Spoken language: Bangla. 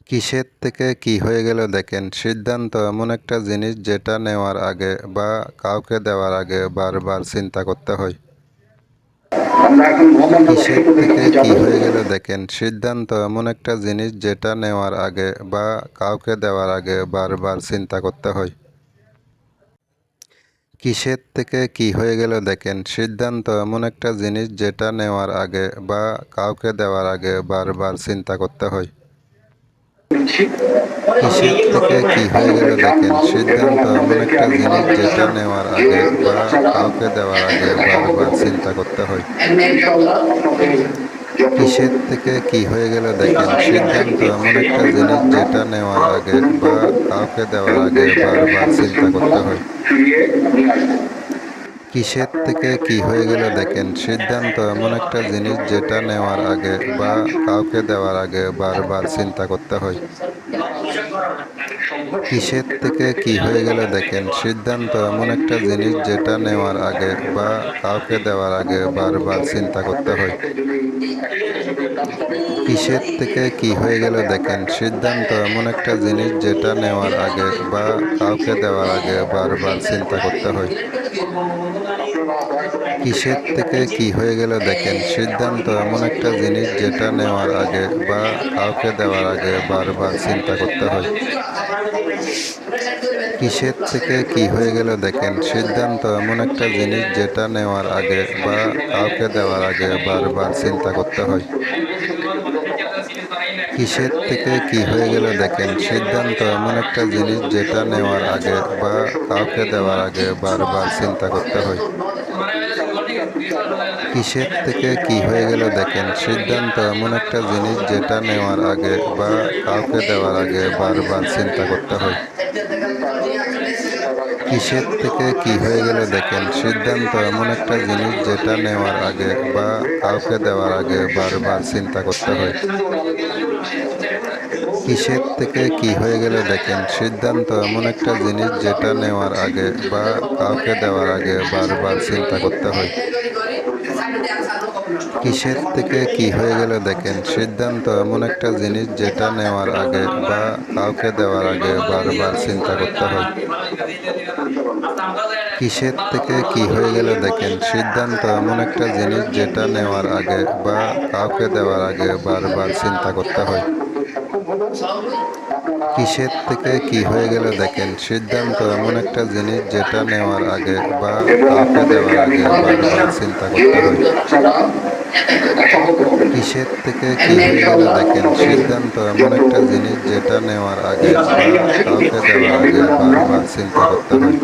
কিসের থেকে কি হয়ে গেল দেখেন, সিদ্ধান্ত এমন একটা জিনিস যেটা নেওয়ার আগে বা কাউকে দেওয়ার আগে বারবার চিন্তা করতে হয়। আমরা এখন ভ্রমণরত কিসের সেতু থেকে দেখতে কি যাবো। হয়ে গেল দেখেন, সিদ্ধান্ত এমন একটা জিনিস যেটা নেওয়ার আগে বা কাউকে দেওয়ার আগে বারবার চিন্তা করতে হয়। কিসের থেকে কি হয়ে গেল দেখেন, সিদ্ধান্ত এমন একটা জিনিস যেটা নেওয়ার আগে বা কাউকে দেওয়ার আগে বারবার চিন্তা করতে হয়। কিসের থেকে কি হয়ে গেল দেখেন, সিদ্ধান্ত এমন একটা জিনিস যেটা নেওয়ার আগে বা কাউকে দেওয়ার আগে বারবার চিন্তা করতে হয়। কিসের থেকে কি হয়ে গেল দেখেন, সিদ্ধান্ত এমন একটা জিনিস যেটা নেওয়ার আগে বা কাউকে দেওয়ার আগে বারবার চিন্তা করতে হয়। কিসের থেকে কি হয়ে গেল দেখেন, সিদ্ধান্ত এমন একটা জিনিস যেটা নেওয়ার আগে বা কাউকে দেওয়ার আগে বারবার চিন্তা করতে হয়। কিসের থেকে কি হয়ে গেল দেখেন, সিদ্ধান্ত এমন একটা জিনিস যেটা নেওয়ার আগে বা কাউকে দেওয়ার আগে বারবার চিন্তা করতে হয়। কিসের থেকে কি হয়ে গেল দেখেন, সিদ্ধান্ত এমন একটা জিনিস যেটা নেওয়ার আগে বা কাউকে দেওয়ার আগে বারবার চিন্তা করতে হয়। কিসের থেকে কি হয়ে গেল দেখেন, সিদ্ধান্ত এমন একটা জিনিস যেটা নেওয়ার আগে বা কাউকে দেওয়ার আগে বারবার চিন্তা করতে হয়। কিসের থেকে কি হয়ে গেল দেখেন, সিদ্ধান্ত এমন একটা জিনিস যেটা নেওয়ার আগে বা কাউকে দেওয়ার আগে বারবার চিন্তা করতে হয়। কিসের থেকে কি হয়ে গেল দেখেন, সিদ্ধান্ত এমন একটা জিনিস যেটা নেওয়ার আগে বা কাউকে দেওয়ার আগে বারবার চিন্তা করতে হয়। কিসের থেকে কি হয়ে গেল দেখেন, সিদ্ধান্ত এমন একটা জিনিস যেটা নেওয়ার আগে বা কাউকে দেওয়ার আগে বারবার চিন্তা করতে হয়। কিসের থেকে কি হয়ে গেল দেখেন, সিদ্ধান্ত এমন একটা জিনিস যেটা নেওয়ার আগে বা কাউকে দেওয়ার আগে বারবার চিন্তা করতে হয়। কিসের থেকে কি হয়ে গেল দেখেন, সিদ্ধান্ত এমন একটা জিনিস যেটা নেওয়ার আগে বা কাউকে দেওয়ার আগে বারবার চিন্তা করতে হয়। কিসের থেকে কি হয়ে গেল দেখেন, সিদ্ধান্ত এমন একটা জিনিস যেটা নেওয়ার আগে বা কাউকে দেওয়ার আগে বারবার চিন্তা করতে হয়। কিসের থেকে কি হয়ে গেল দেখেন, সিদ্ধান্ত এমন একটা জিনিস যেটা নেওয়ার আগে বা কাউকে দেওয়ার আগে বারবার চিন্তা করতে হয়। কিসের থেকে কি হয়ে গেল দেখেন, সিদ্ধান্ত এমন একটা জিনিস যেটা নেওয়ার আগে বা কাউকে দেওয়ার আগে বারবার চিন্তা করতে হয়। কিসের থেকে কি হয়ে গেল দেখেন, সিদ্ধান্ত এমন একটা জিনিস যেটা নেওয়ার আগে বা কাউকে দেওয়ার আগে বারবার চিন্তা করতে হয়।